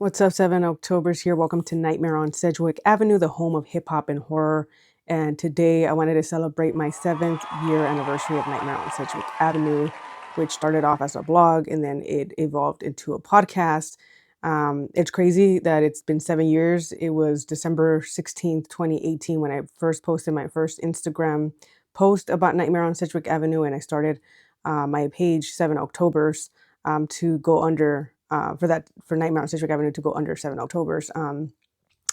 What's up, 7 Octobers here. Welcome to Nightmare on Sedgwick Avenue, the home of hip hop and horror. And today I wanted to celebrate my 7th year anniversary of Nightmare on Sedgwick Avenue, which started off as a blog and then it evolved into a podcast. It's crazy that it's been 7 years. It was December 16th, 2018, when I first posted my first Instagram post about Nightmare on Sedgwick Avenue, and I started my page 7 Octobers to go under for Nightmare on Sedgwick Avenue to go under 7 Octobers.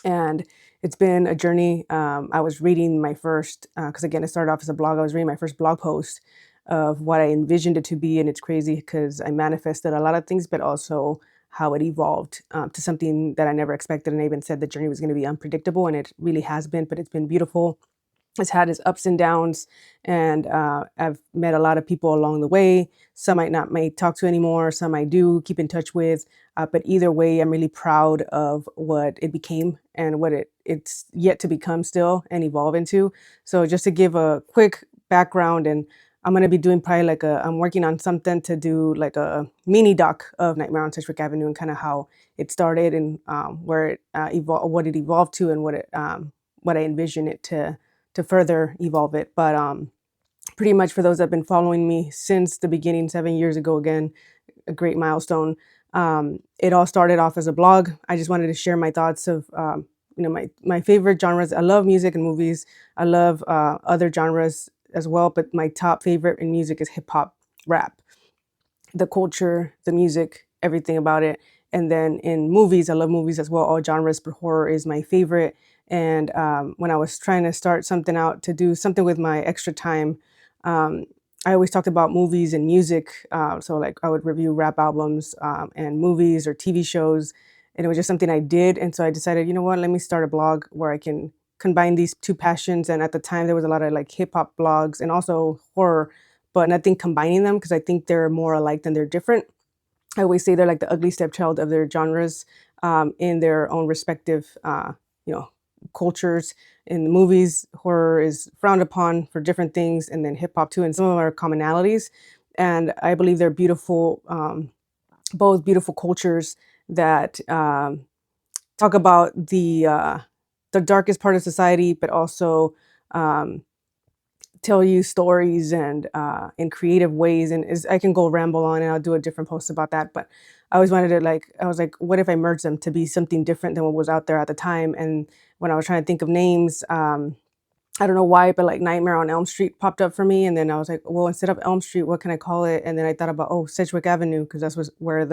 And it's been a journey. I was reading my first, because again, it started off as a blog. I was reading my first blog post of what I envisioned it to be, and it's crazy because I manifested a lot of things, but also how it evolved to something that I never expected. And I even said the journey was going to be unpredictable, and it really has been. But it's been beautiful. It's had its ups and downs, and I've met a lot of people along the way. Some may talk to anymore, some I do keep in touch with, but either way, I'm really proud of what it became and what it's yet to become still and evolve into. So just to give a quick background, and I'm going to be doing probably I'm working on something to do like a mini doc of Nightmare on Sedgwick Avenue and kind of how it started and where it what it evolved to, and what I envision it to further evolve it. But pretty much for those that have been following me since the beginning, 7 years ago, again, a great milestone. It all started off as a blog. I just wanted to share my thoughts of, my favorite genres. I love music and movies. I love other genres as well, but my top favorite in music is hip hop, rap, the culture, the music, everything about it. And then in movies, I love movies as well, all genres, but horror is my favorite. And when I was trying to start something out to do something with my extra time, I always talked about movies and music. So like I would review rap albums and movies or TV shows. And it was just something I did. And so I decided, you know what, let me start a blog where I can combine these two passions. And at the time, there was a lot of like hip hop blogs and also horror, but nothing combining them because I think they're more alike than they're different. I always say they're like the ugly stepchild of their genres in their own respective, cultures. In the movies, horror is frowned upon for different things, and then hip hop too, and some of our commonalities. And I believe they're beautiful, both beautiful cultures that talk about the darkest part of society, but also tell you stories and in creative ways. And I can go ramble on, and I'll do a different post about that. But I always wanted to I was like, what if I merged them to be something different than what was out there at the time? And when I was trying to think of names, I don't know why, but like Nightmare on Elm Street popped up for me. And then I was like, well, instead of Elm Street, what can I call it? And then I thought about, Sedgwick Avenue, because that's was where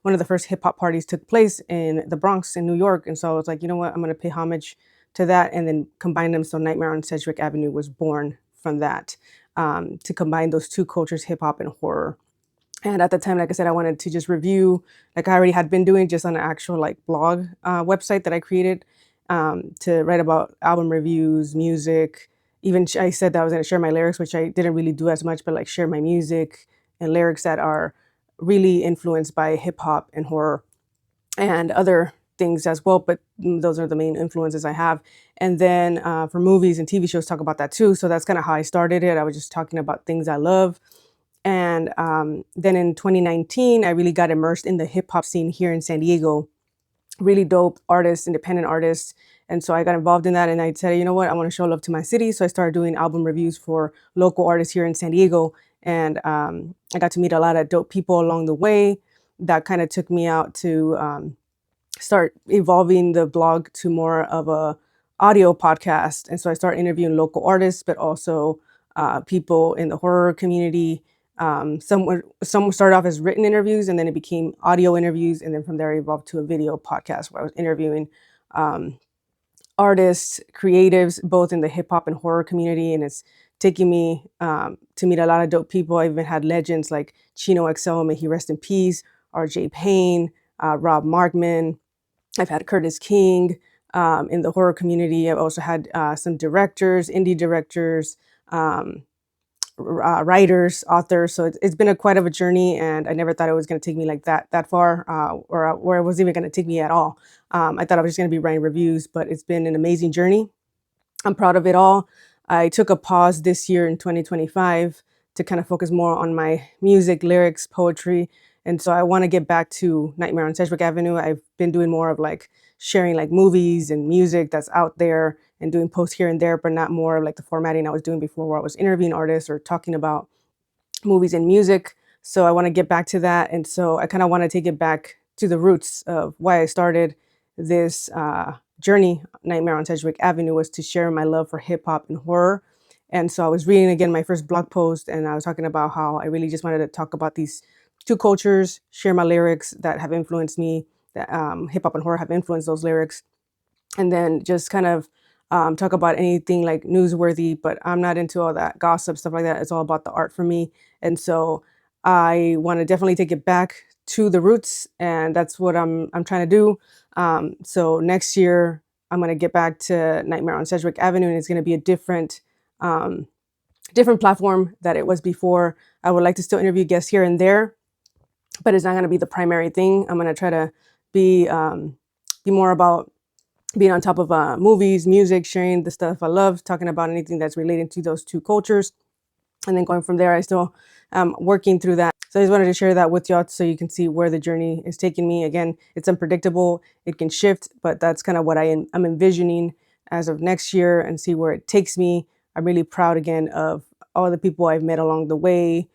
one of the first hip hop parties took place in the Bronx in New York. And so I was like, you know what, I'm going to pay homage to that and then combine them. So Nightmare on Sedgwick Avenue was born from that, to combine those two cultures, hip hop and horror. And at the time, like I said, I wanted to just review, like I already had been doing, just on an actual like blog website that I created, to write about album reviews, music. Even I said that I was going to share my lyrics, which I didn't really do as much, but like share my music and lyrics that are really influenced by hip hop and horror and other things as well. But those are the main influences I have. And then for movies and TV shows, talk about that too. So that's kind of how I started it. I was just talking about things I love. And then in 2019, I really got immersed in the hip hop scene here in San Diego. Really dope artists, independent artists. And so I got involved in that, and I said, you know what, I want to show love to my city. So I started doing album reviews for local artists here in San Diego. And I got to meet a lot of dope people along the way. That kind of took me out to start evolving the blog to more of a audio podcast. And so I started interviewing local artists, but also people in the horror community. Some started off as written interviews, and then it became audio interviews. And then from there, it evolved to a video podcast where I was interviewing artists, creatives, both in the hip hop and horror community. And it's taking me to meet a lot of dope people. I even had legends like Chino XL, may he rest in peace, RJ Payne, Rob Markman. I've had Curtis King in the horror community. I've also had some directors, indie directors, writers, authors. So it's been quite of a journey, and I never thought it was going to take me like that far, or where it was even going to take me at all. I thought I was just going to be writing reviews, but it's been an amazing journey. I'm proud of it all. I took a pause this year in 2025 to kind of focus more on my music, lyrics, poetry, And so I want to get back to Nightmare on Sedgwick Avenue. I've been doing more of like sharing like movies and music that's out there and doing posts here and there, but not more of like the formatting I was doing before where I was interviewing artists or talking about movies and music. So I want to get back to that. And so I kind of want to take it back to the roots of why I started this journey. Nightmare on Sedgwick Avenue was to share my love for hip hop and horror. And so I was reading again my first blog post, and I was talking about how I really just wanted to talk about these two cultures, share my lyrics that have influenced me, that hip hop and horror have influenced those lyrics, and then just kind of talk about anything like newsworthy. But I'm not into all that gossip stuff like that. It's all about the art for me. And so I want to definitely take it back to the roots, and that's what I'm trying to do. So next year I'm going to get back to Nightmare on Sedgwick Avenue, and it's going to be a um, different platform that it was before. I would like to still interview guests here and there, but it's not going to be the primary thing. I'm going to try to be more about being on top of movies, music, sharing the stuff I love, talking about anything that's related to those two cultures. And then going from there, I still working through that. So I just wanted to share that with y'all so you can see where the journey is taking me. Again, it's unpredictable. It can shift, but that's kind of what I'm envisioning as of next year and see where it takes me. I'm really proud again of all the people I've met along the way,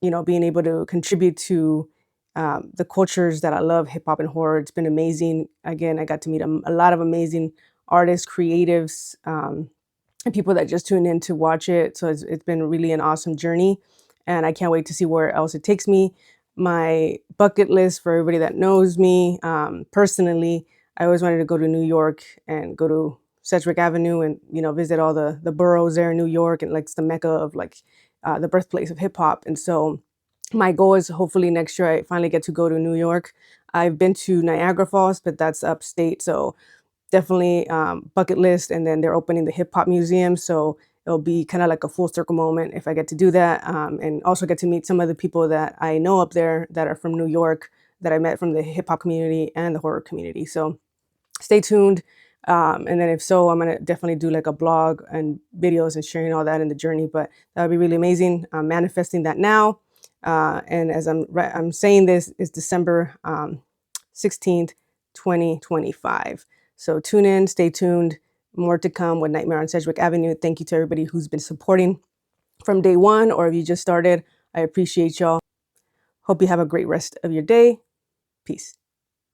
being able to contribute to the cultures that I love, hip hop and horror. It's been amazing. Again, I got to meet a lot of amazing artists, creatives, and people that just tune in to watch it. So it's been really an awesome journey, and I can't wait to see where else it takes me. My bucket list for everybody that knows me personally, I always wanted to go to New York and go to Sedgwick Avenue and visit all the boroughs there in New York, and like it's the mecca of like the birthplace of hip hop. And so my goal is hopefully next year I finally get to go to New York. I've been to Niagara Falls, but that's upstate. So definitely bucket list. And then they're opening the hip hop museum. So it'll be kind of like a full circle moment if I get to do that. And also get to meet some of the people that I know up there that are from New York that I met from the hip hop community and the horror community. So stay tuned. And then if so, I'm going to definitely do like a blog and videos and sharing all that in the journey, but that would be really amazing. I'm manifesting that now. And as I'm saying this is December 16th, 2025. So tune in, stay tuned. More to come with Nightmare on Sedgwick Avenue. Thank you to everybody who's been supporting from day one, or if you just started, I appreciate y'all. Hope you have a great rest of your day. Peace.